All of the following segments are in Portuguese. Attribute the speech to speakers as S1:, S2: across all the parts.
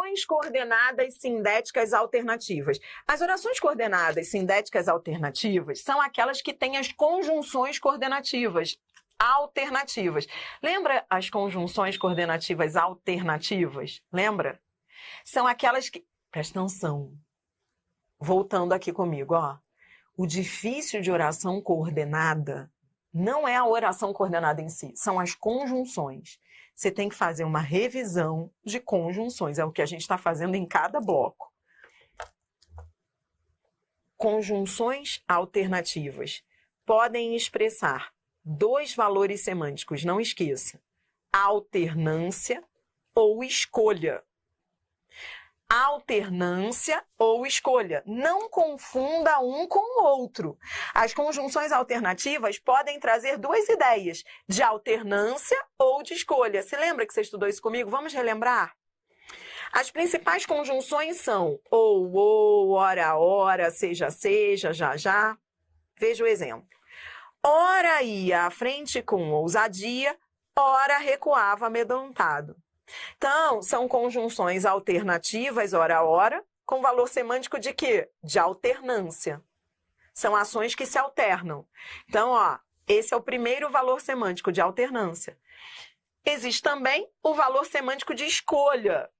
S1: Orações coordenadas sindéticas alternativas. As orações coordenadas sindéticas alternativas são aquelas que têm as conjunções coordenativas alternativas. Lembra as conjunções coordenativas alternativas? Lembra? São aquelas que... Presta atenção. Voltando aqui comigo, ó. O difícil de oração coordenada não é a oração coordenada em si, são as conjunções. Você tem que fazer uma revisão de conjunções, é o que a gente está fazendo em cada bloco. Conjunções alternativas podem expressar dois valores semânticos, não esqueça, alternância ou escolha. Alternância ou escolha. Não confunda um com o outro. As conjunções alternativas podem trazer duas ideias, de alternância ou de escolha. Se lembra que você estudou isso comigo? Vamos relembrar? As principais conjunções são ou, ora, seja, já, já. Veja o exemplo. Ora ia à frente com ousadia, ora recuava amedrontado. Então, são conjunções alternativas, ora, com valor semântico de quê? De alternância. São ações que se alternam. Então, ó, esse é o primeiro valor semântico de alternância. Existe também o valor semântico de escolha.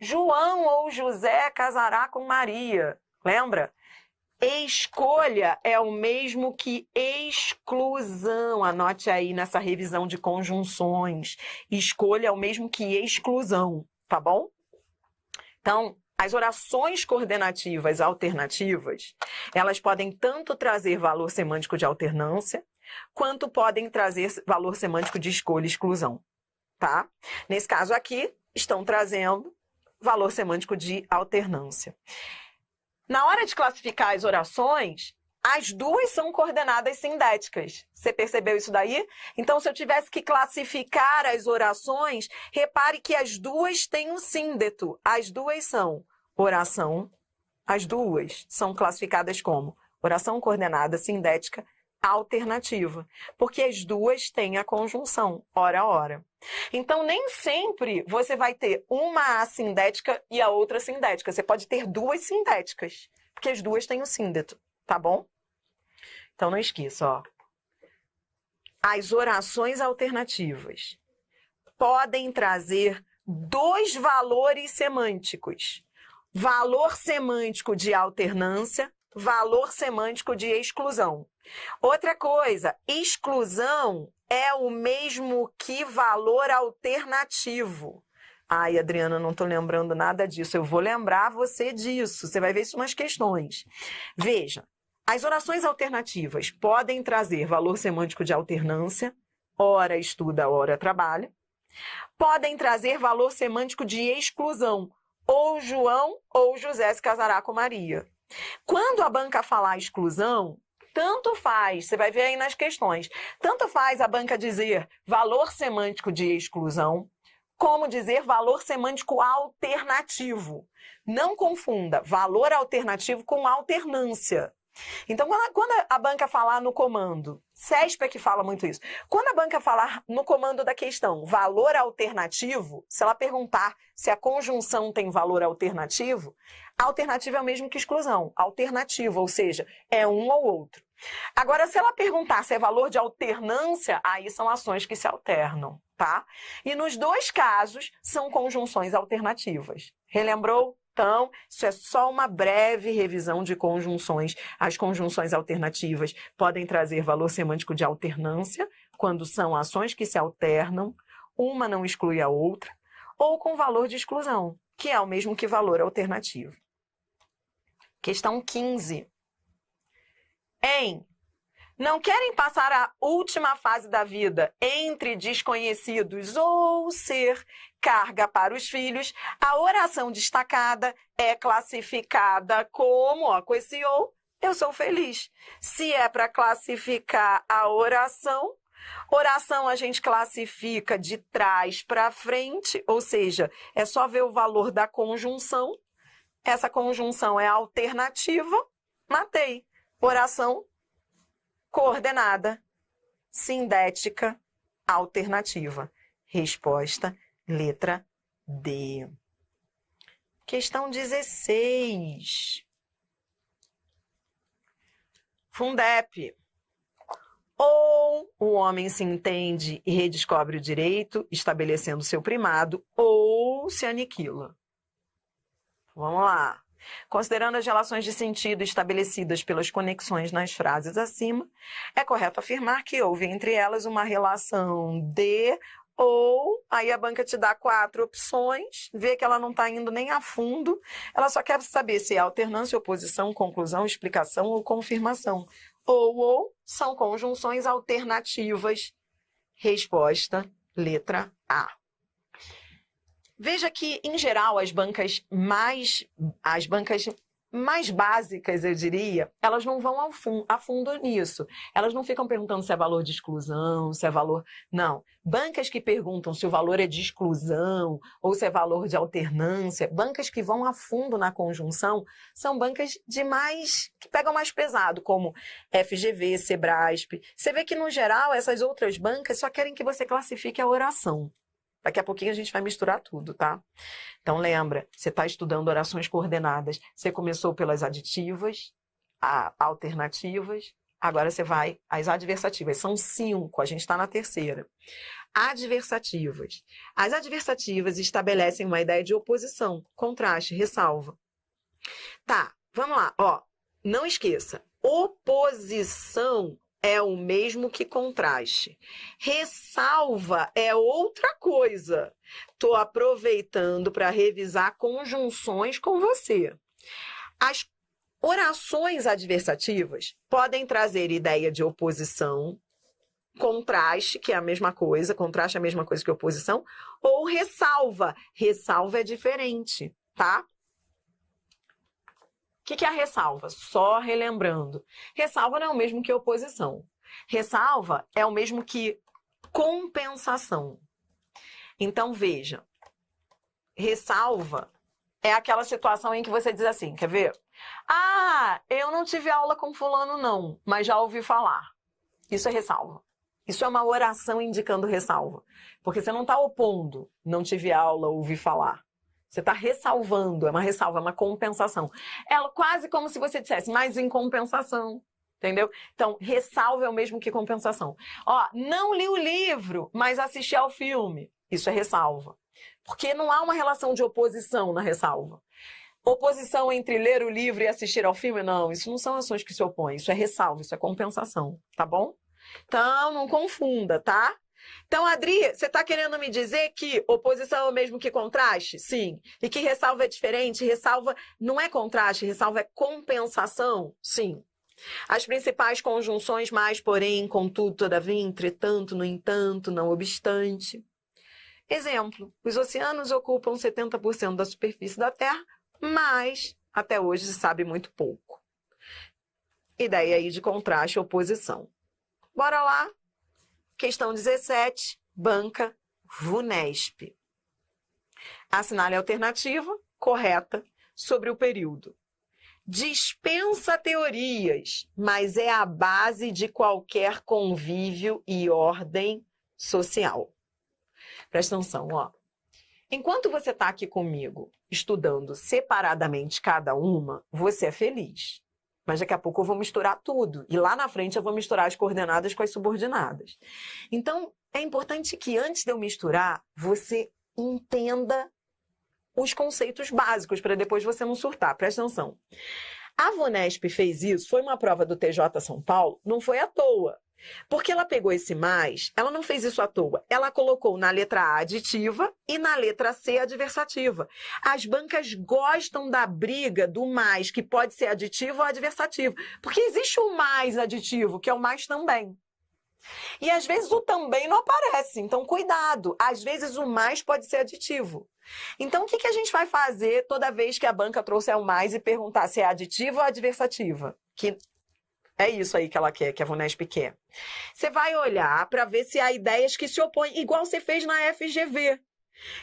S1: João ou José casará com Maria. Lembra? Escolha é o mesmo que exclusão. Anote aí nessa revisão de conjunções. Escolha é o mesmo que exclusão, tá bom? Então, as orações coordenativas alternativas, elas podem tanto trazer valor semântico de alternância, quanto podem trazer valor semântico de escolha e exclusão, tá? Nesse caso aqui, estão trazendo valor semântico de alternância. Na hora de classificar as orações, as duas são coordenadas sindéticas. Você percebeu isso daí? Então, se eu tivesse que classificar as orações, repare que as duas têm um síndeto. As duas são oração, as duas são classificadas como oração coordenada sindética alternativa, porque as duas têm a conjunção, ora. Então, nem sempre você vai ter uma assindética e a outra sindética. Você pode ter duas sindéticas, porque as duas têm o síndeto, tá bom? Então, não esqueça, ó. As orações alternativas podem trazer dois valores semânticos. Valor semântico de alternância, valor semântico de exclusão. Outra coisa, exclusão é o mesmo que valor alternativo. Ai, Adriana, não estou lembrando nada disso. Eu vou lembrar você disso. Você vai ver isso nas questões. Veja, as orações alternativas podem trazer valor semântico de alternância, ora estuda, ora trabalha. Podem trazer valor semântico de exclusão, ou João ou José se casará com Maria. Quando a banca falar exclusão, tanto faz, você vai ver aí nas questões, tanto faz a banca dizer valor semântico de exclusão, como dizer valor semântico alternativo. Não confunda valor alternativo com alternância. Então, quando a banca falar no comando, CESP é que fala muito isso, quando a banca falar no comando da questão valor alternativo, se ela perguntar se a conjunção tem valor alternativo, alternativo é o mesmo que exclusão, alternativo, ou seja, é um ou outro. Agora, se ela perguntar se é valor de alternância, aí são ações que se alternam, tá? E nos dois casos, são conjunções alternativas. Relembrou? Então, isso é só uma breve revisão de conjunções. As conjunções alternativas podem trazer valor semântico de alternância, quando são ações que se alternam, uma não exclui a outra, ou com valor de exclusão, que é o mesmo que valor alternativo. Questão 15. Não querem passar a última fase da vida entre desconhecidos ou ser carga para os filhos, a oração destacada é classificada como, ó, com esse ou, eu sou feliz. Se é para classificar a oração a gente classifica de trás para frente, ou seja, é só ver o valor da conjunção. Essa conjunção é alternativa, matei. Oração coordenada, sindética, alternativa. Resposta, letra D. Questão 16. Fundep. Ou o homem se entende e redescobre o direito, estabelecendo seu primado, ou se aniquila. Vamos lá. Considerando as relações de sentido estabelecidas pelas conexões nas frases acima, é correto afirmar que houve entre elas uma relação de ou, aí a banca te dá 4 opções, vê que ela não está indo nem a fundo, ela só quer saber se é alternância, oposição, conclusão, explicação ou confirmação. Ou são conjunções alternativas. Resposta, letra A. Veja que, em geral, as bancas mais básicas, eu diria, elas não vão a fundo nisso. Elas não ficam perguntando se é valor de exclusão, se é valor... Não. Bancas que perguntam se o valor é de exclusão ou se é valor de alternância, bancas que vão a fundo na conjunção, são bancas que pegam mais pesado, como FGV, Sebrasp. Você vê que, no geral, essas outras bancas só querem que você classifique a oração. Daqui a pouquinho a gente vai misturar tudo, tá? Então lembra, você está estudando orações coordenadas. Você começou pelas aditivas, alternativas, agora você vai às adversativas. São 5, a gente está na terceira. Adversativas. As adversativas estabelecem uma ideia de oposição, contraste, ressalva. Tá, vamos lá. Ó, não esqueça, oposição é o mesmo que contraste. Ressalva é outra coisa. Estou aproveitando para revisar conjunções com você. As orações adversativas podem trazer ideia de oposição, contraste, que é a mesma coisa, contraste é a mesma coisa que oposição, ou ressalva. Ressalva é diferente, tá? O que é a ressalva? Só relembrando. Ressalva não é o mesmo que oposição. Ressalva é o mesmo que compensação. Então, veja. Ressalva é aquela situação em que você diz assim, quer ver? Ah, eu não tive aula com fulano não, mas já ouvi falar. Isso é ressalva. Isso é uma oração indicando ressalva. Porque você não está opondo, não tive aula, ouvi falar. Você está ressalvando, é uma ressalva, é uma compensação. É quase como se você dissesse, mas em compensação, entendeu? Então, ressalva é o mesmo que compensação. Ó, não li o livro, mas assisti ao filme. Isso é ressalva. Porque não há uma relação de oposição na ressalva. Oposição entre ler o livro e assistir ao filme, não. Isso não são ações que se opõem. Isso é ressalva, isso é compensação, tá bom? Então, não confunda, tá? Então, Adri, você está querendo me dizer que oposição é o mesmo que contraste? Sim. E que ressalva é diferente? Ressalva não é contraste, ressalva é compensação? Sim. As principais conjunções, mais, porém, contudo, todavia, entretanto, no entanto, não obstante. Exemplo, os oceanos ocupam 70% da superfície da Terra, mas até hoje se sabe muito pouco. Ideia aí de contraste e oposição. Bora lá. Questão 17, banca VUNESP. Assinale a alternativa correta sobre o período. Dispensa teorias, mas é a base de qualquer convívio e ordem social. Presta atenção, ó. Enquanto você está aqui comigo, estudando separadamente cada uma, você é feliz. Mas daqui a pouco eu vou misturar tudo. E lá na frente eu vou misturar as coordenadas com as subordinadas. Então, é importante que antes de eu misturar, você entenda os conceitos básicos, para depois você não surtar. Presta atenção. A VUNESP fez isso, foi uma prova do TJ São Paulo, não foi à toa. Porque ela pegou esse mais, ela não fez isso à toa. Ela colocou na letra A aditiva e na letra C adversativa. As bancas gostam da briga do mais, que pode ser aditivo ou adversativo. Porque existe o mais aditivo, que é o mais também. E às vezes o também não aparece, então cuidado. Às vezes o mais pode ser aditivo. Então o que a gente vai fazer toda vez que a banca trouxer o mais e perguntar se é aditiva ou adversativa? Que é isso aí que ela quer, que a VUNESP quer. Você vai olhar para ver se há ideias que se opõem, igual você fez na FGV.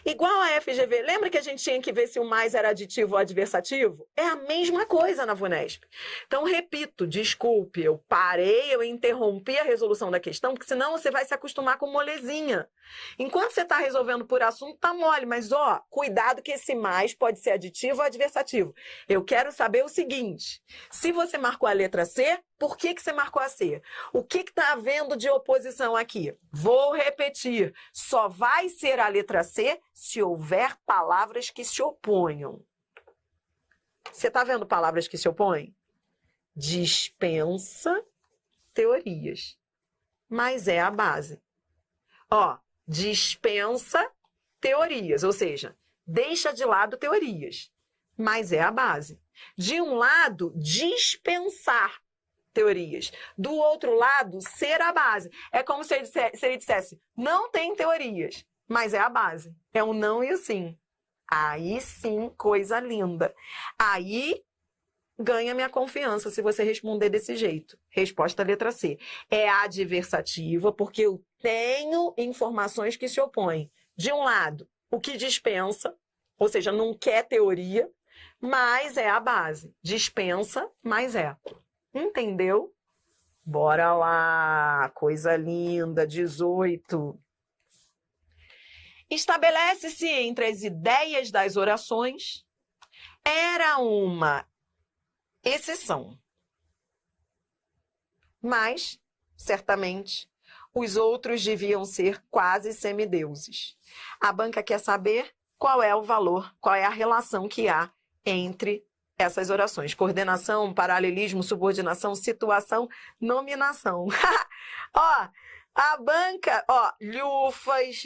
S1: Igual a FGV, lembra que a gente tinha que ver se o mais era aditivo ou adversativo? É a mesma coisa na VUNESP. Então, repito, desculpe, eu parei, eu interrompi a resolução da questão, porque senão você vai se acostumar com molezinha. Enquanto você está resolvendo por assunto, tá mole, mas cuidado que esse mais pode ser aditivo ou adversativo. Eu quero saber o seguinte, se você marcou a letra C, por que você marcou a C? O que está havendo de oposição aqui? Vou repetir, só vai ser a letra C se houver palavras que se oponham. Você está vendo palavras que se opõem? Dispensa teorias, mas é a base. Dispensa teorias, ou seja, deixa de lado teorias, mas é a base. De um lado, dispensar teorias. Do outro lado, ser a base. É como se ele dissesse, não tem teorias, mas é a base. É o não e o sim. Aí sim, coisa linda. Aí ganha minha confiança se você responder desse jeito. Resposta letra C. É adversativa porque eu tenho informações que se opõem. De um lado, o que dispensa, ou seja, não quer teoria, mas é a base. Dispensa, mas é. Entendeu? Bora lá, coisa linda, 18. Estabelece-se entre as ideias das orações, era uma exceção. Mas, certamente, os outros deviam ser quase semideuses. A banca quer saber qual é o valor, qual é a relação que há entre essas orações. Coordenação, paralelismo, subordinação, situação, nominação. A banca, lhufas,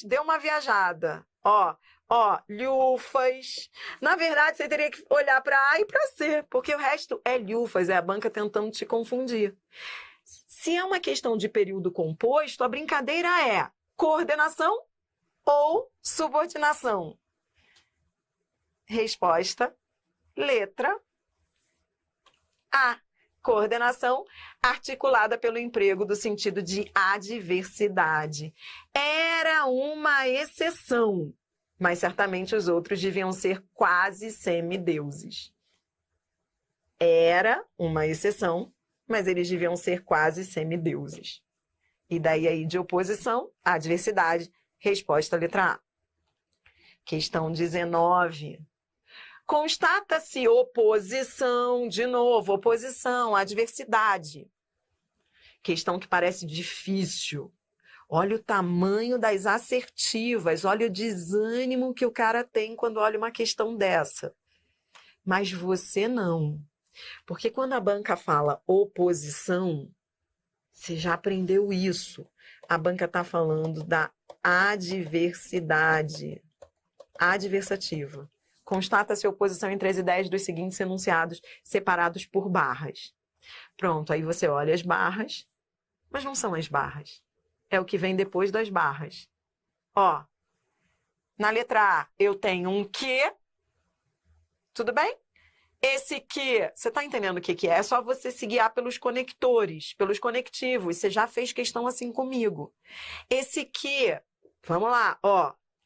S1: deu uma viajada. Lhufas. Na verdade, você teria que olhar para A e para C, porque o resto é lhufas, é a banca tentando te confundir. Se é uma questão de período composto, a brincadeira é coordenação ou subordinação. Resposta, letra A. Coordenação articulada pelo emprego do sentido de adversidade. Era uma exceção, mas certamente os outros deviam ser quase semideuses. Era uma exceção, mas eles deviam ser quase semideuses. E daí aí de oposição, adversidade, resposta letra A. Questão 19. Constata-se oposição, de novo, oposição, adversidade. Questão que parece difícil. Olha o tamanho das assertivas, olha o desânimo que o cara tem quando olha uma questão dessa. Mas você não. Porque quando a banca fala oposição, você já aprendeu isso. A banca está falando da adversidade, adversativa. Constata-se oposição entre as ideias dos seguintes enunciados, separados por barras. Pronto, aí você olha as barras, mas não são as barras. É o que vem depois das barras. Na letra A, eu tenho um que. Tudo bem? Esse que, você está entendendo o que é? É só você se guiar pelos conectores, pelos conectivos. Você já fez questão assim comigo. Esse que, vamos lá,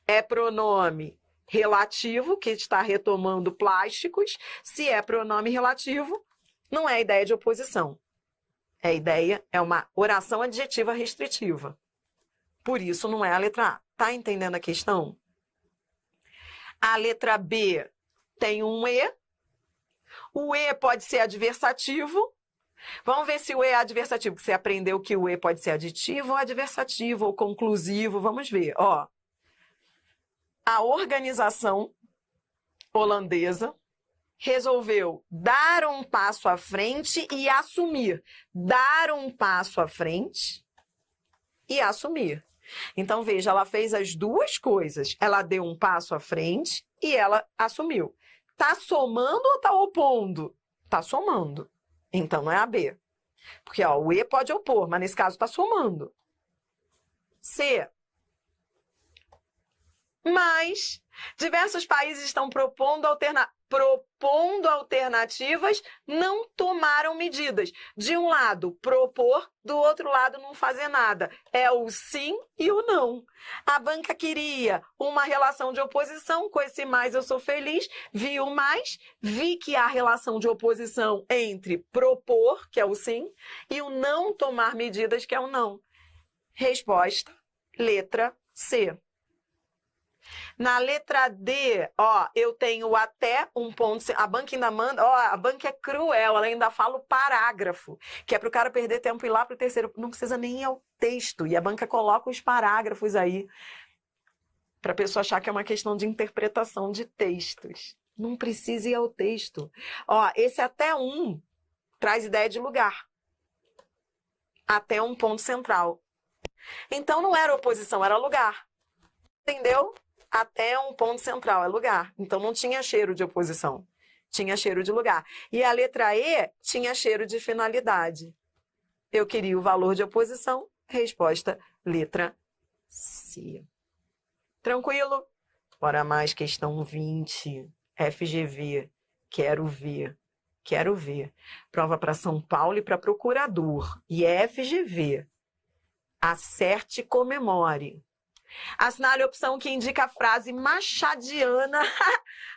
S1: é pronome relativo, que está retomando plásticos. Se é pronome relativo, não é ideia de oposição. É uma oração adjetiva restritiva. Por isso, não é a letra A. Tá entendendo a questão? A letra B tem um E. O E pode ser adversativo. Vamos ver se o E é adversativo, porque você aprendeu que o E pode ser aditivo ou adversativo ou conclusivo. Vamos ver, A organização holandesa resolveu dar um passo à frente e assumir. Dar um passo à frente e assumir. Então, veja, ela fez as duas coisas. Ela deu um passo à frente e ela assumiu. Tá somando ou tá opondo? Tá somando. Então, não é a B. Porque o E pode opor, mas nesse caso tá somando. C. Mas diversos países estão propondo propondo alternativas, não tomaram medidas. De um lado, propor, do outro lado, não fazer nada. É o sim e o não. A banca queria uma relação de oposição, com esse mais eu sou feliz, vi o mais, vi que há relação de oposição entre propor, que é o sim, e o não tomar medidas, que é o não. Resposta, letra C. Na letra D, ó, eu tenho até um ponto. A banca ainda manda, ó, a banca é cruel, ela ainda fala o parágrafo, que é para o cara perder tempo e ir lá para o terceiro. Não precisa nem ir ao texto. E a banca coloca os parágrafos aí, para a pessoa achar que é uma questão de interpretação de textos. Não precisa ir ao texto. Ó, esse até um traz ideia de lugar. Até um ponto central. Então não era oposição, era lugar. Entendeu? Até um ponto central, é lugar. Então não tinha cheiro de oposição, tinha cheiro de lugar. E a letra E tinha cheiro de finalidade. Eu queria o valor de oposição, resposta, letra C. Tranquilo? Bora mais, questão 20, FGV, quero ver. Quero ver. Prova para São Paulo e para procurador. E FGV. Acerte e comemore. Assinale a opção que indica a frase machadiana.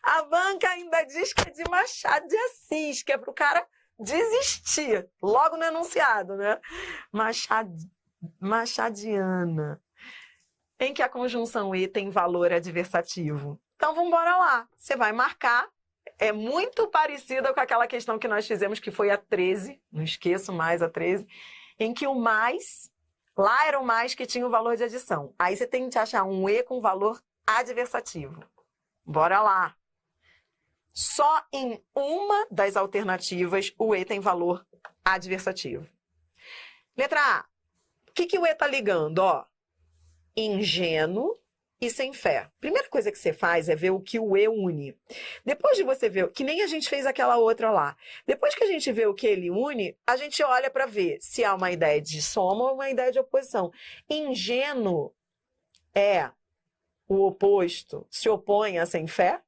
S1: A banca ainda diz que é de Machado de Assis, que é para o cara desistir, logo no enunciado, né? Machadiana. Em que a conjunção E tem valor adversativo. Então, vamos embora lá. Você vai marcar. É muito parecida com aquela questão que nós fizemos, que foi a 13. Não esqueço mais a 13. Em que o mais... Lá era o mais que tinha o valor de adição. Aí você tem que achar um E com valor adversativo. Bora lá. Só em uma das alternativas o E tem valor adversativo. Letra A. O que o E está ligando? Ó, ingênuo e sem fé. Primeira coisa que você faz é ver o que o E une. Depois de você ver, que nem a gente fez aquela outra lá. Depois que a gente vê o que ele une, a gente olha para ver se há uma ideia de soma ou uma ideia de oposição. Ingênuo é o oposto, se opõe a sem fé?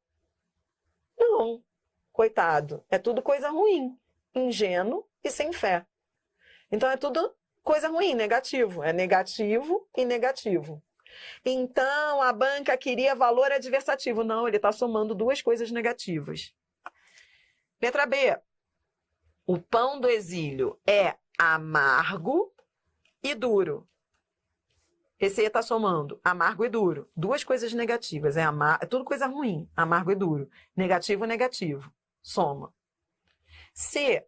S1: Não. Coitado. É tudo coisa ruim. Ingênuo e sem fé. Então é tudo coisa ruim, negativo. É negativo e negativo. Então, a banca queria valor adversativo. Não, ele está somando duas coisas negativas. Letra B. O pão do exílio é amargo e duro. Esse está somando amargo e duro. Duas coisas negativas. É tudo coisa ruim. Amargo e duro. Negativo e negativo. Soma. C.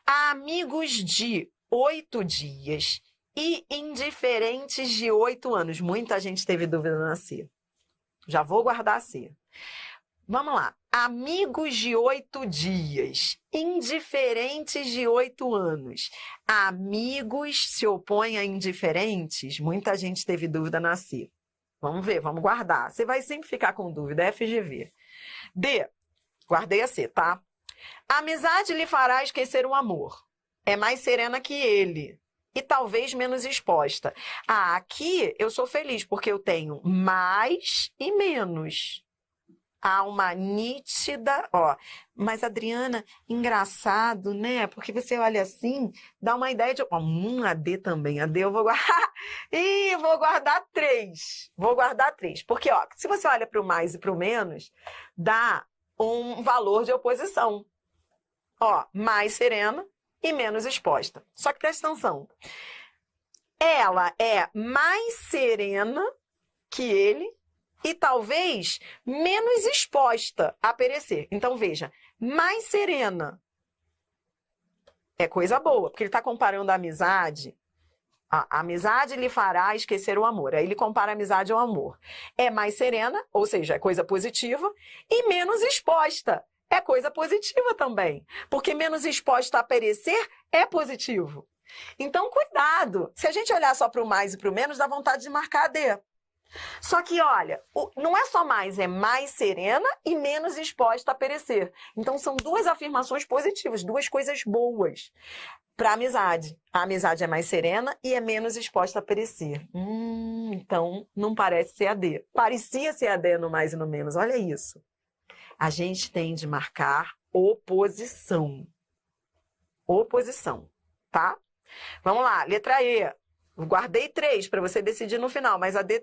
S1: Há amigos de 8 dias e indiferentes de 8 anos. Muita gente teve dúvida na C. Já vou guardar a C. Vamos lá. Amigos de 8 dias, indiferentes de 8 anos. Amigos se opõem a indiferentes? Muita gente teve dúvida na C. Vamos ver, vamos guardar. Você vai sempre ficar com dúvida, FGV. D. Guardei a C, tá? Amizade lhe fará esquecer o amor. É mais serena que ele. E talvez menos exposta. Ah, aqui eu sou feliz, porque eu tenho mais e menos. Há uma nítida... Ó, mas, Adriana, engraçado, né? Porque você olha assim, dá uma ideia de... a D também. A D eu vou guardar... Ih, vou guardar 3. Vou guardar 3. Porque, ó, se você olha para o mais e para o menos, dá um valor de oposição. Ó, mais serena e menos exposta. Só que presta atenção. Ela é mais serena que ele e talvez menos exposta a perecer. Então, veja, mais serena é coisa boa, porque ele está comparando a amizade. A amizade lhe fará esquecer o amor. Aí ele compara a amizade ao amor. É mais serena, ou seja, é coisa positiva, e menos exposta. É coisa positiva também, porque menos exposta a perecer é positivo. Então, cuidado. Se a gente olhar só para o mais e para o menos, dá vontade de marcar a D. Só que, olha, não é só mais, é mais serena e menos exposta a perecer. Então, são duas afirmações positivas, duas coisas boas para a amizade. A amizade é mais serena e é menos exposta a perecer. Então, não parece ser a D. Parecia ser a D no mais e no menos, olha isso. A gente tem de marcar oposição. Oposição, tá? Vamos lá, letra E. Eu guardei 3 para você decidir no final, mas a D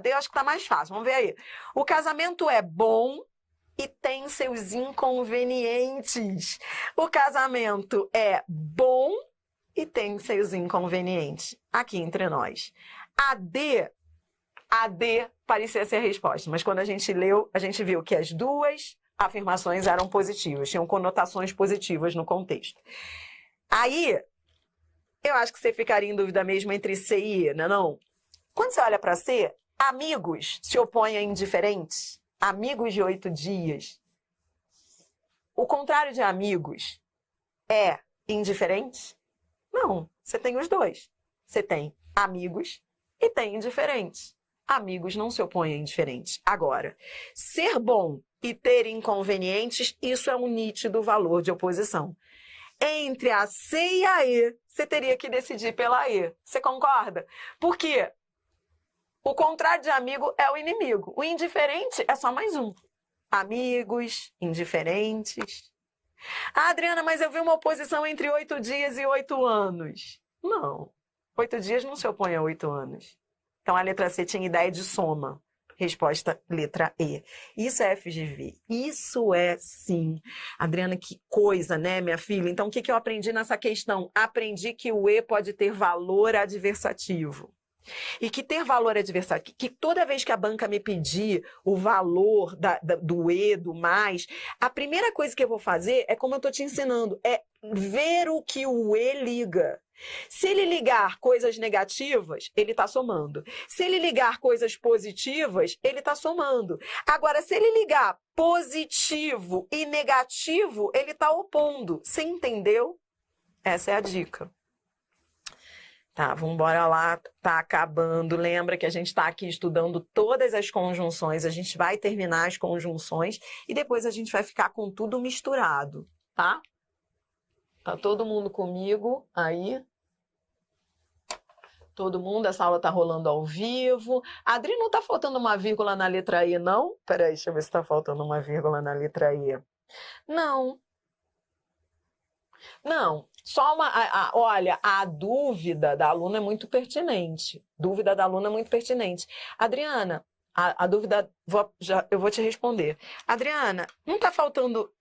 S1: eu acho que tá mais fácil. Vamos ver aí. O casamento é bom e tem seus inconvenientes. O casamento é bom e tem seus inconvenientes. Aqui entre nós. A D parecia ser a resposta, mas quando a gente leu, a gente viu que as duas afirmações eram positivas, tinham conotações positivas no contexto. Aí, eu acho que você ficaria em dúvida mesmo entre C e E, não? Quando você olha para C, amigos se opõem a indiferentes. Amigos de 8 dias. O contrário de amigos é indiferente? Não, você tem os dois. Você tem amigos e tem indiferentes. Amigos não se opõem a indiferentes. Agora, ser bom e ter inconvenientes, isso é um nítido valor de oposição. Entre a C e a E, você teria que decidir pela E. Você concorda? Por quê? O contrário de amigo é o inimigo. O indiferente é só mais um. Amigos, indiferentes. Ah, Adriana, mas eu vi uma oposição entre 8 dias e 8 anos. Não. 8 dias não se opõe a 8 anos. Então, a letra C tinha ideia de soma. Resposta, letra E. Isso é FGV. Isso é, sim. Adriana, que coisa, né, minha filha? Então, o que eu aprendi nessa questão? Aprendi que o E pode ter valor adversativo. E que ter valor adversativo, que toda vez que a banca me pedir o valor do E, do mais, a primeira coisa que eu vou fazer é como eu estou te ensinando, é ver o que o E liga. Se ele ligar coisas negativas, ele está somando. Se ele ligar coisas positivas, ele está somando. Agora, se ele ligar positivo e negativo, ele está opondo. Você entendeu? Essa é a dica. Tá, vamos embora lá, tá acabando. Lembra que a gente está aqui estudando todas as conjunções, a gente vai terminar as conjunções e depois a gente vai ficar com tudo misturado, tá? Tá todo mundo comigo aí? Todo mundo, essa aula tá rolando ao vivo. Adri, não tá faltando uma vírgula na letra E, não? Peraí, deixa eu ver se tá faltando uma vírgula na letra E. Não. Não, só olha, a dúvida da aluna é muito pertinente. Dúvida da aluna é muito pertinente. Adriana, a dúvida, eu vou te responder. Adriana, não está faltando...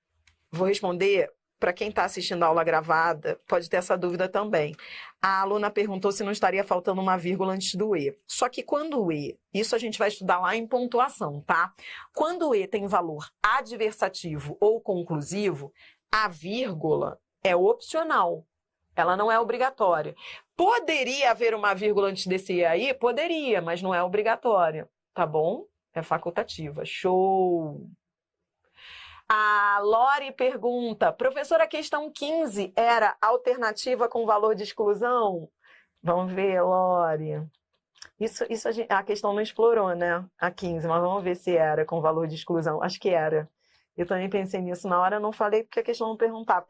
S1: Vou responder para quem está assistindo a aula gravada, pode ter essa dúvida também. A aluna perguntou se não estaria faltando uma vírgula antes do E. Só que quando o E, isso a gente vai estudar lá em pontuação, tá? Quando o E tem valor adversativo ou conclusivo, a vírgula é opcional, ela não é obrigatória. Poderia haver uma vírgula antes desse E aí? Poderia, mas não é obrigatória, tá bom? É facultativa. Show! A Lori pergunta, professora, a questão 15 era alternativa com valor de exclusão? Vamos ver, Lori. Isso a questão não explorou, né? A 15, mas vamos ver se era com valor de exclusão. Acho que era. Eu também pensei nisso na hora, não falei porque a questão não perguntava.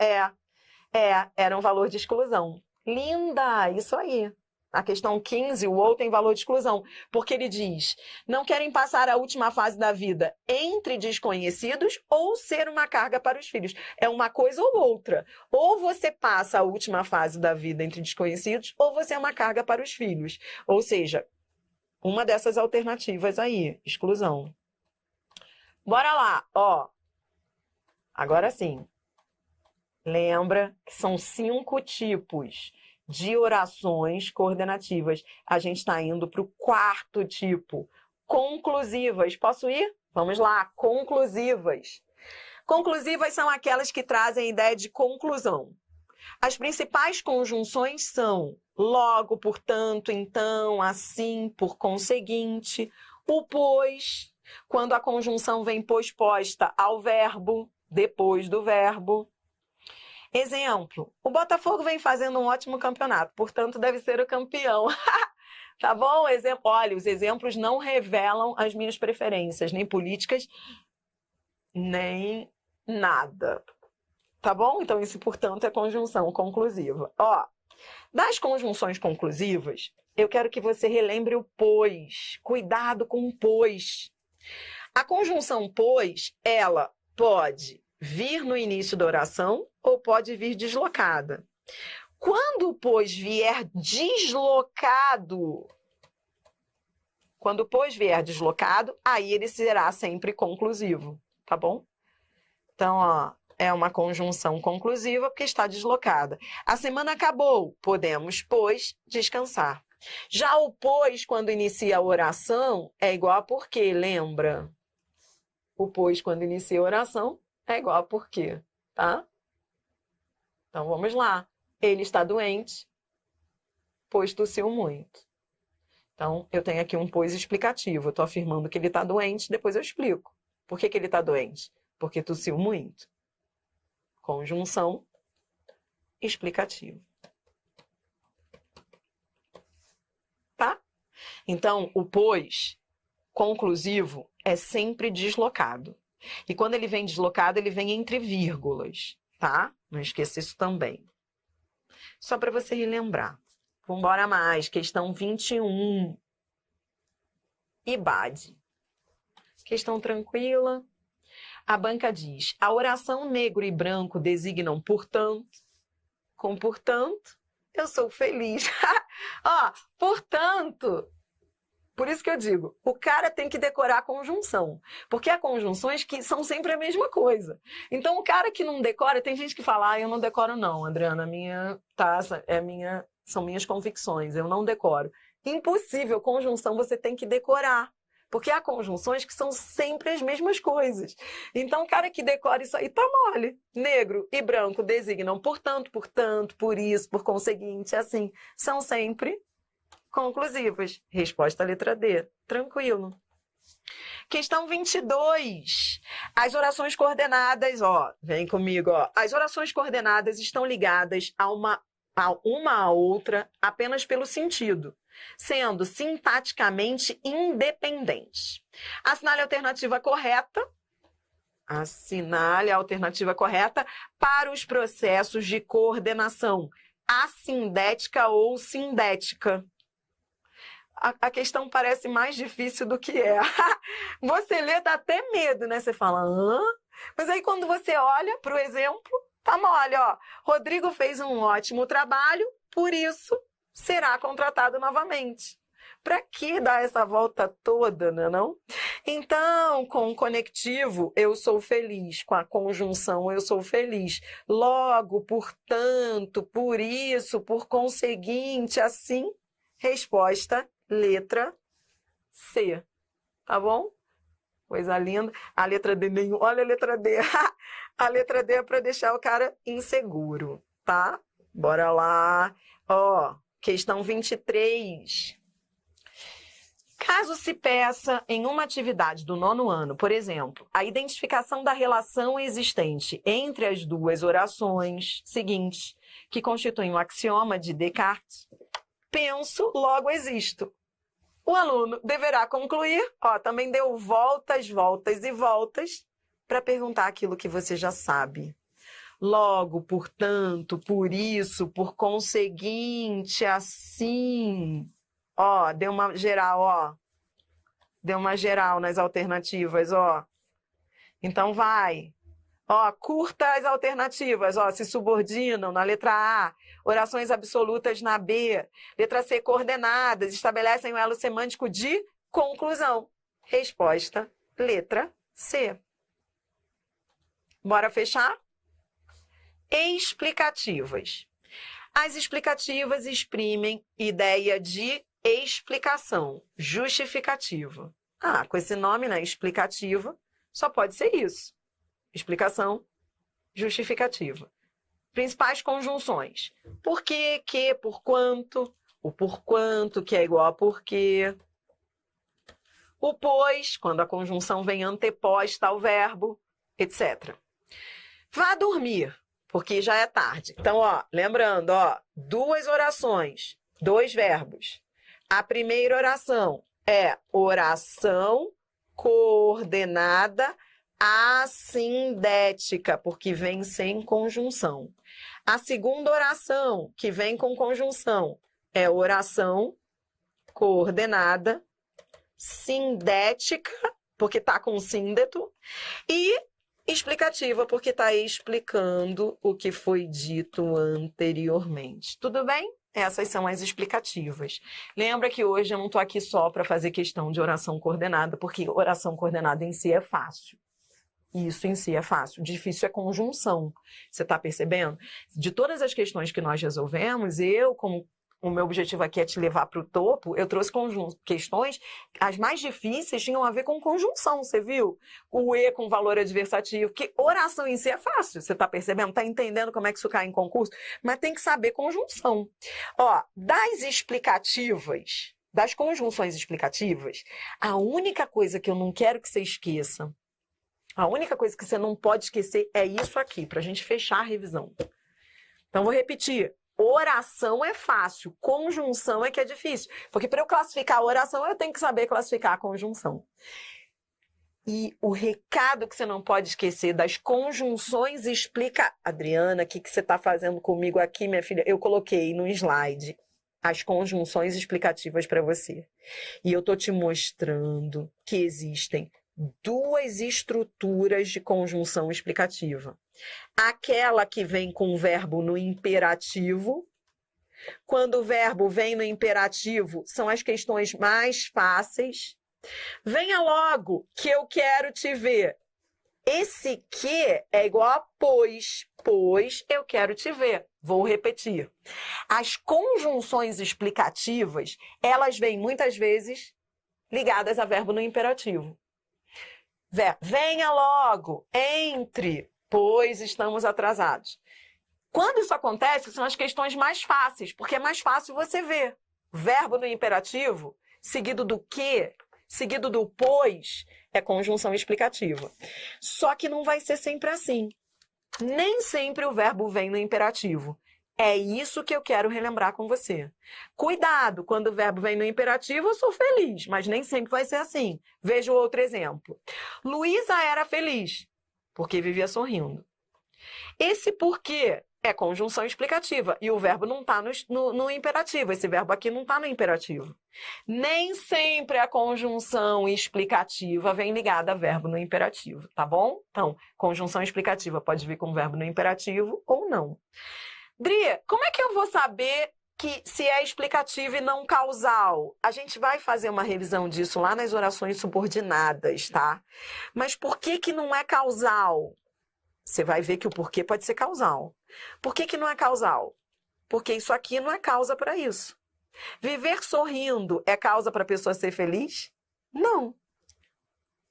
S1: Era um valor de exclusão. Linda, isso aí. A questão 15, o ou tem valor de exclusão, porque ele diz, não querem passar a última fase da vida entre desconhecidos ou ser uma carga para os filhos. É uma coisa ou outra. Ou você passa a última fase da vida entre desconhecidos, ou você é uma carga para os filhos. Ou seja, uma dessas alternativas aí, exclusão. Bora lá, ó. Agora sim. Lembra que são 5 tipos de orações coordenativas. A gente está indo para o 4º tipo, conclusivas. Posso ir? Vamos lá, conclusivas. Conclusivas são aquelas que trazem a ideia de conclusão. As principais conjunções são logo, portanto, então, assim, por conseguinte, o pois, quando a conjunção vem posposta ao verbo, depois do verbo. Exemplo, o Botafogo vem fazendo um ótimo campeonato, portanto deve ser o campeão. Tá bom? Exemplo, olha, os exemplos não revelam as minhas preferências, nem políticas, nem nada. Tá bom? Então isso, portanto, é conjunção conclusiva. Ó, das conjunções conclusivas, eu quero que você relembre o pois. Cuidado com o pois. A conjunção pois, ela pode vir no início da oração ou pode vir deslocada. Quando o pois vier deslocado, aí ele será sempre conclusivo, tá bom? Então, ó, é uma conjunção conclusiva porque está deslocada. A semana acabou, podemos, pois, descansar. Já o pois, quando inicia a oração, é igual a porque, lembra? O pois, quando inicia a oração, é igual a porque, tá? Então, vamos lá. Ele está doente, pois tossiu muito. Então, eu tenho aqui um pois explicativo. Eu estou afirmando que ele está doente, depois eu explico. Por que ele está doente? Porque tossiu muito. Conjunção explicativa. Tá? Então, o pois conclusivo é sempre deslocado. E quando ele vem deslocado, ele vem entre vírgulas, tá? Não esqueça isso também. Só para você relembrar. Vamos embora mais. Questão 21. IBAD. Questão tranquila. A banca diz: a oração negro e branco designam portanto. Com portanto, eu sou feliz. Ó, portanto. Por isso que eu digo, o cara tem que decorar a conjunção. Porque há conjunções que são sempre a mesma coisa. Então, o cara que não decora, tem gente que fala, ah, eu não decoro não, Adriana, são minhas convicções, eu não decoro. Impossível, conjunção você tem que decorar. Porque há conjunções que são sempre as mesmas coisas. Então, o cara que decora isso aí tá mole. Negro e branco designam portanto, por isso, por conseguinte, assim. São sempre conclusivas. Resposta letra D. Tranquilo. Questão 22. As orações coordenadas, ó, vem comigo, ó. As orações coordenadas estão ligadas a uma à outra apenas pelo sentido, sendo sintaticamente independentes. Assinale a alternativa correta. Assinale a alternativa correta para os processos de coordenação assindética ou sindética. A questão parece mais difícil do que é. Você lê, dá até medo, né? Você fala, hã? Mas aí quando você olha para o exemplo, tá mole, ó. Rodrigo fez um ótimo trabalho, por isso será contratado novamente. Para que dar essa volta toda, né, não? Então, com o conectivo, eu sou feliz. Com a conjunção, eu sou feliz. Logo, portanto, por isso, por conseguinte, assim, resposta letra C. Tá bom? Coisa linda. A letra D nenhum. Olha a letra D. A letra D é para deixar o cara inseguro, tá? Bora lá. Ó, questão 23. Caso se peça em uma atividade do 9º ano, por exemplo, a identificação da relação existente entre as duas orações seguintes, que constituem o axioma de Descartes, penso, logo existo. O aluno deverá concluir, ó, também deu voltas, voltas e voltas para perguntar aquilo que você já sabe. Logo, portanto, por isso, por conseguinte, assim. Ó, deu uma geral, ó. Deu uma geral nas alternativas, ó. Então vai. Ó, curta as alternativas, ó, se subordinam na letra A, orações absolutas na B, letra C, coordenadas, estabelecem o elo semântico de conclusão. Resposta, letra C. Bora fechar? Explicativas. As explicativas exprimem ideia de explicação, justificativa. Ah, com esse nome, né, explicativa, só pode ser isso. Explicação justificativa. Principais conjunções. Por quê, que, por quanto. O por quanto, que é igual a por quê. O pois, quando a conjunção vem anteposta ao verbo, etc. Vá dormir, porque já é tarde. Então, ó, lembrando, ó, duas orações, dois verbos. A primeira oração é oração coordenada assindética, porque vem sem conjunção. A segunda oração, que vem com conjunção, é oração coordenada sindética, porque está com síndeto, e explicativa, porque está explicando o que foi dito anteriormente. Tudo bem? Essas são as explicativas. Lembra que hoje eu não estou aqui só para fazer questão de oração coordenada, porque oração coordenada em si é fácil. Isso em si é fácil. Difícil é conjunção. Você está percebendo? De todas as questões que nós resolvemos, como o meu objetivo aqui é te levar para o topo, eu trouxe questões, as mais difíceis tinham a ver com conjunção, você viu? O E com valor adversativo, que oração em si é fácil, você está percebendo? Está entendendo como é que isso cai em concurso? Mas tem que saber conjunção. Ó, das explicativas, das conjunções explicativas, a única coisa que eu não quero que você esqueça, a única coisa que você não pode esquecer é isso aqui, para a gente fechar a revisão. Então, vou repetir. Oração é fácil, conjunção é que é difícil. Porque para eu classificar a oração, eu tenho que saber classificar a conjunção. E o recado que você não pode esquecer das conjunções explica... Adriana, o que você está fazendo comigo aqui, minha filha? Eu coloquei no slide as conjunções explicativas para você. E eu estou te mostrando que existem duas estruturas de conjunção explicativa. Aquela que vem com o verbo no imperativo. Quando o verbo vem no imperativo, são as questões mais fáceis. Venha logo, que eu quero te ver. Esse que é igual a pois. Pois eu quero te ver. Vou repetir. As conjunções explicativas, elas vêm muitas vezes ligadas a verbo no imperativo. Venha logo, entre, pois estamos atrasados. Quando isso acontece, são as questões mais fáceis, porque é mais fácil você ver. Verbo no imperativo, seguido do que, seguido do pois, é conjunção explicativa. Só que não vai ser sempre assim. Nem sempre o verbo vem no imperativo. É isso que eu quero relembrar com você. Cuidado, quando o verbo vem no imperativo, eu sou feliz, mas nem sempre vai ser assim. Veja o outro exemplo. Luísa era feliz, porque vivia sorrindo. Esse porquê é conjunção explicativa, e o verbo não está no imperativo. Esse verbo aqui não está no imperativo. Nem sempre a conjunção explicativa vem ligada a verbo no imperativo, tá bom? Então, conjunção explicativa pode vir com verbo no imperativo ou não. Dri, como é que eu vou saber que se é explicativo e não causal? A gente vai fazer uma revisão disso lá nas orações subordinadas, tá? Mas por que não é causal? Você vai ver que o porquê pode ser causal. Por que não é causal? Porque isso aqui não é causa para isso. Viver sorrindo é causa para a pessoa ser feliz? Não.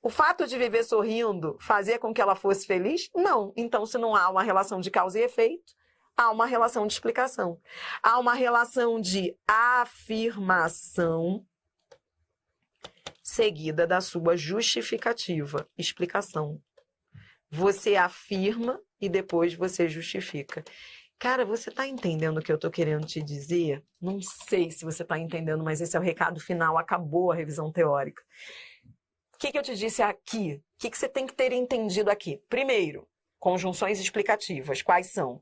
S1: O fato de viver sorrindo fazia com que ela fosse feliz? Não. Então, se não há uma relação de causa e efeito, há uma relação de explicação. Há uma relação de afirmação seguida da sua justificativa, explicação. Você afirma e depois você justifica. Cara, você está entendendo o que eu estou querendo te dizer? Não sei se você está entendendo, mas esse é o recado final. Acabou a revisão teórica. O que eu te disse aqui? O que você tem que ter entendido aqui? Primeiro, conjunções explicativas. Quais são?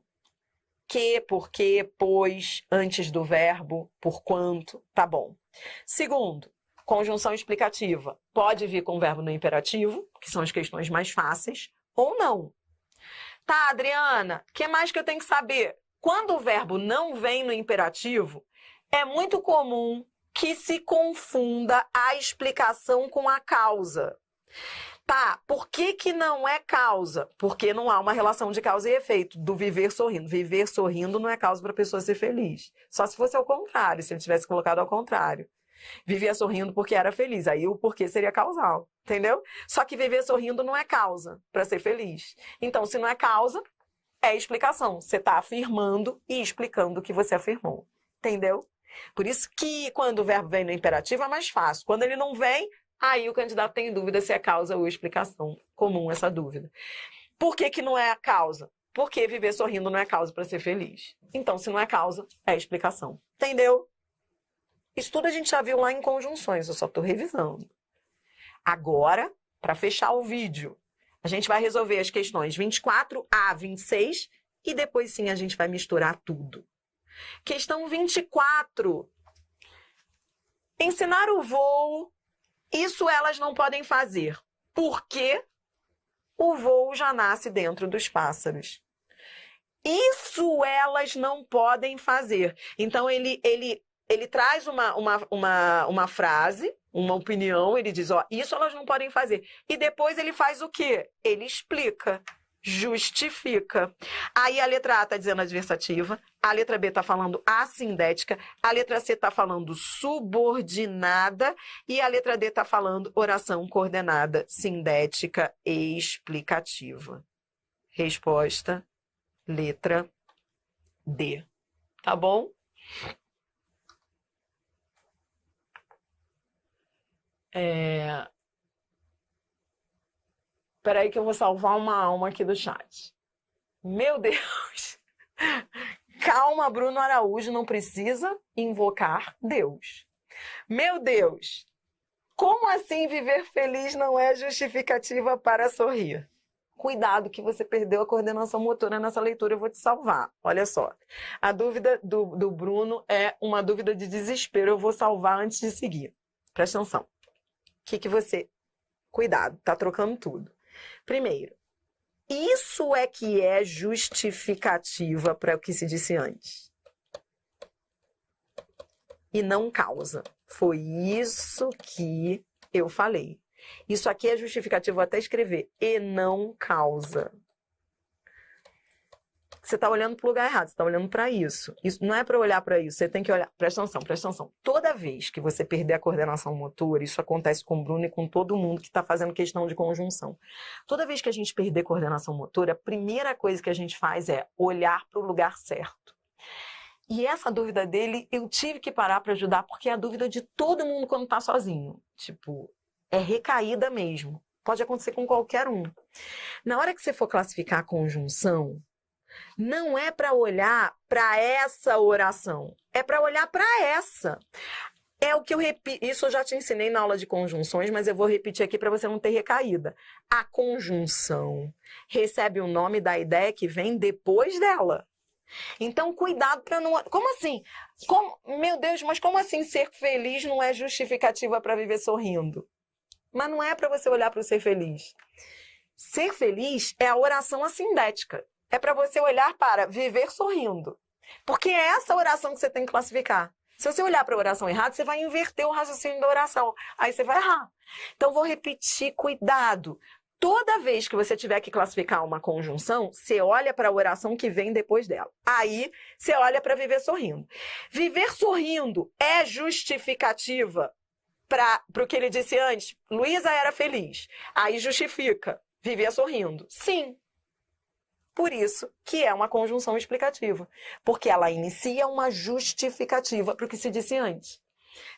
S1: Que, porquê, pois, antes do verbo, por quanto, tá bom. Segundo, conjunção explicativa. Pode vir com o verbo no imperativo, que são as questões mais fáceis, ou não. Tá, Adriana, o que mais que eu tenho que saber? Quando o verbo não vem no imperativo, é muito comum que se confunda a explicação com a causa. Tá, por que não é causa? Porque não há uma relação de causa e efeito do viver sorrindo. Viver sorrindo não é causa para a pessoa ser feliz. Só se fosse ao contrário, se ele tivesse colocado ao contrário. Vivia sorrindo porque era feliz. Aí o porquê seria causal, entendeu? Só que viver sorrindo não é causa para ser feliz. Então, se não é causa, é explicação. Você está afirmando e explicando o que você afirmou. Entendeu? Por isso que quando o verbo vem no imperativo é mais fácil. Quando ele não vem, aí o candidato tem dúvida se é causa ou explicação. Comum essa dúvida. Por que não é a causa? Porque viver sorrindo não é causa para ser feliz. Então, se não é causa, é explicação. Entendeu? Isso tudo a gente já viu lá em conjunções, eu só estou revisando. Agora, para fechar o vídeo, a gente vai resolver as questões 24 a 26 e depois sim a gente vai misturar tudo. Questão 24. Ensinar o voo, isso elas não podem fazer. Por quê? o voo já nasce dentro dos pássaros. Isso elas não podem fazer. Então, ele traz uma frase, uma opinião, ele diz, ó, isso elas não podem fazer. E depois ele faz o quê? Ele explica, justifica. Aí a letra A está dizendo adversativa, a letra B está falando assindética, a letra C está falando subordinada e a letra D está falando oração coordenada, sindética e explicativa. Resposta, letra D. Tá bom? Peraí que eu vou salvar uma alma aqui do chat. Meu Deus! Calma, Bruno Araújo, não precisa invocar Deus. Meu Deus! Como assim viver feliz não é justificativa para sorrir? Cuidado que você perdeu a coordenação motora nessa leitura, eu vou te salvar. Olha só, a dúvida do Bruno é uma dúvida de desespero, eu vou salvar antes de seguir. Presta atenção. O que você... Cuidado, tá trocando tudo. Primeiro, isso é que é justificativa para o que se disse antes. E não causa. Foi isso que eu falei. Isso aqui é justificativo, vou até escrever. E não causa. Você está olhando para o lugar errado, você está olhando para isso. Isso não é para olhar para isso, você tem que olhar... Presta atenção, presta atenção. Toda vez que você perder a coordenação motora, isso acontece com o Bruno e com todo mundo que está fazendo questão de conjunção. Toda vez que a gente perder coordenação motora, a primeira coisa que a gente faz é olhar para o lugar certo. E essa dúvida dele, eu tive que parar para ajudar, porque é a dúvida de todo mundo quando está sozinho. Tipo, é recaída mesmo. Pode acontecer com qualquer um. Na hora que você for classificar a conjunção, não é para olhar para essa oração, é para olhar para essa. É o que eu repito, isso eu já te ensinei na aula de conjunções, mas eu vou repetir aqui para você não ter recaída. A conjunção recebe o nome da ideia que vem depois dela. Então, cuidado para não... Como assim? Meu Deus, mas como assim ser feliz não é justificativa para viver sorrindo? Mas não é para você olhar para o ser feliz. Ser feliz é a oração assindética. É para você olhar para viver sorrindo. Porque é essa oração que você tem que classificar. Se você olhar para a oração errada, você vai inverter o raciocínio da oração. Aí você vai errar. Então, vou repetir, cuidado. Toda vez que você tiver que classificar uma conjunção, você olha para a oração que vem depois dela. Aí, você olha para viver sorrindo. Viver sorrindo é justificativa para o que ele disse antes. Luísa era feliz. Aí justifica. Viver sorrindo. Sim. Por isso que é uma conjunção explicativa. Porque ela inicia uma justificativa para o que se disse antes.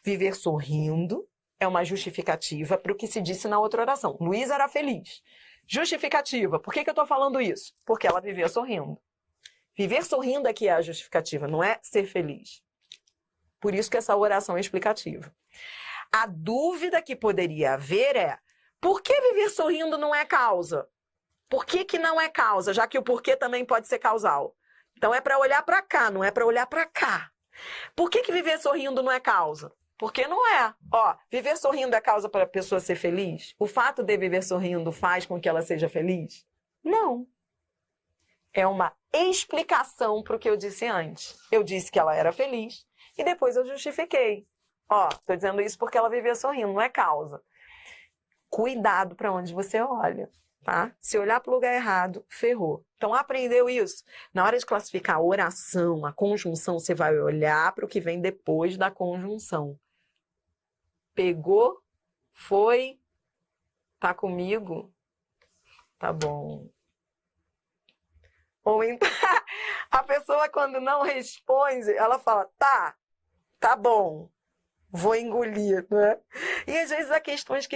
S1: Viver sorrindo é uma justificativa para o que se disse na outra oração. Luísa era feliz. Justificativa. Por que eu estou falando isso? Porque ela vivia sorrindo. Viver sorrindo é que é a justificativa, não é ser feliz. Por isso que essa oração é explicativa. A dúvida que poderia haver é: por que viver sorrindo não é causa? Por que não é causa, já que o porquê também pode ser causal? Então é para olhar para cá, não é para olhar para cá. Por que viver sorrindo não é causa? Porque não é. Ó, viver sorrindo é causa para a pessoa ser feliz? O fato de viver sorrindo faz com que ela seja feliz? Não. É uma explicação para o que eu disse antes. Eu disse que ela era feliz e depois eu justifiquei. Ó, estou dizendo isso porque ela vivia sorrindo, não é causa. Cuidado para onde você olha. Tá? Se olhar para o lugar errado, ferrou. Então, aprendeu isso? Na hora de classificar a oração, a conjunção, você vai olhar para o que vem depois da conjunção. Pegou? Foi? Tá comigo? Tá bom. Ou então, a pessoa quando não responde, ela fala, tá bom. Vou engolir, né? E às vezes há questões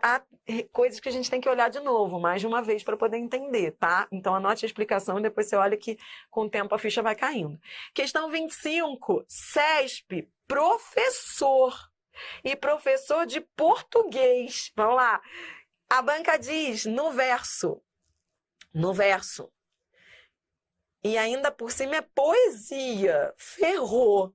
S1: há coisas que a gente tem que olhar de novo, mais de uma vez, para poder entender, tá? Então anote a explicação e depois você olha que com o tempo a ficha vai caindo. Questão 25. CESP, professor. E professor de português. Vamos lá. A banca diz no verso. E ainda por cima é poesia. Ferrou.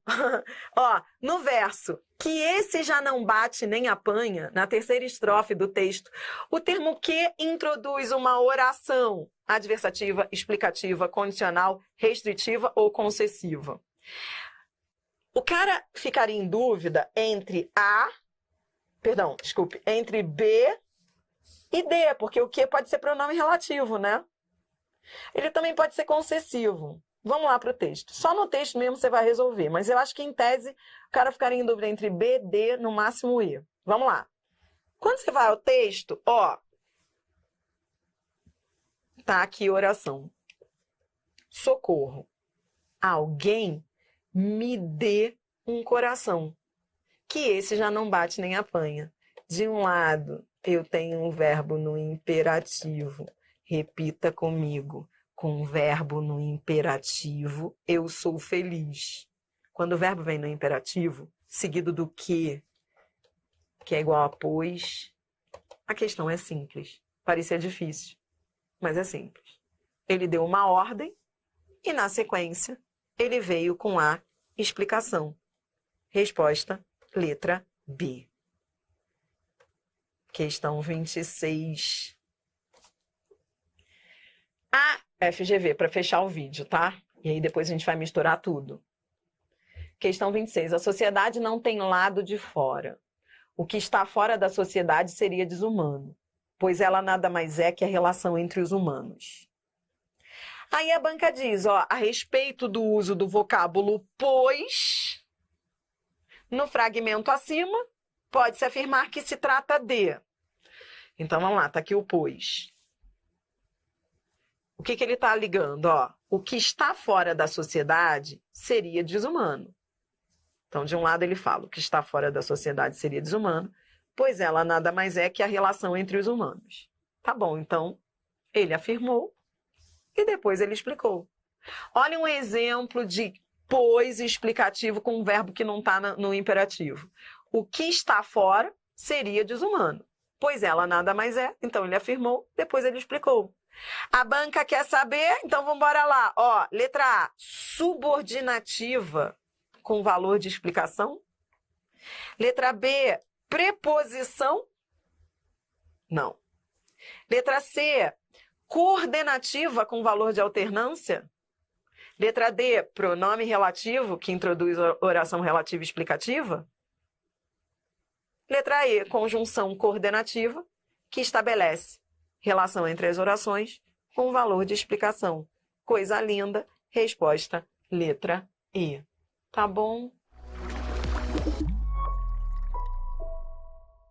S1: Ó, no verso, que esse já não bate nem apanha, na terceira estrofe do texto, o termo que introduz uma oração adversativa, explicativa, condicional, restritiva ou concessiva. O cara ficaria em dúvida entre entre B e D, porque o que pode ser pronome relativo, né? Ele também pode ser concessivo. Vamos lá para o texto. Só no texto mesmo você vai resolver, mas eu acho que em tese o cara ficaria em dúvida entre B, D, no máximo E. Vamos lá. Quando você vai ao texto, ó, tá aqui a oração. Socorro. Alguém me dê um coração, que esse já não bate nem apanha. De um lado, eu tenho um verbo no imperativo. Repita comigo. Com o verbo no imperativo, eu sou feliz. Quando o verbo vem no imperativo, seguido do que é igual a pois, a questão é simples. Parecia difícil, mas é simples. Ele deu uma ordem e, na sequência, ele veio com a explicação. Resposta, letra B. Questão 26. A FGV, para fechar o vídeo, tá? E aí depois a gente vai misturar tudo. Questão 26. A sociedade não tem lado de fora. O que está fora da sociedade seria desumano, pois ela nada mais é que a relação entre os humanos. Aí a banca diz, ó, a respeito do uso do vocábulo pois, no fragmento acima, pode-se afirmar que se trata de. Então vamos lá, tá aqui o pois. O que ele está ligando? Ó, o que está fora da sociedade seria desumano. Então, de um lado ele fala, o que está fora da sociedade seria desumano, pois ela nada mais é que a relação entre os humanos. Tá bom, então, ele afirmou e depois ele explicou. Olha um exemplo de pois explicativo com um verbo que não está no imperativo. O que está fora seria desumano, pois ela nada mais é. Então, ele afirmou, depois ele explicou. A banca quer saber, então vamos embora lá. Ó, letra A, subordinativa com valor de explicação. Letra B, preposição. Não. Letra C, coordenativa com valor de alternância. Letra D, pronome relativo que introduz oração relativa explicativa. Letra E, conjunção coordenativa que estabelece relação entre as orações com valor de explicação. Coisa linda. Resposta, letra E. Tá bom?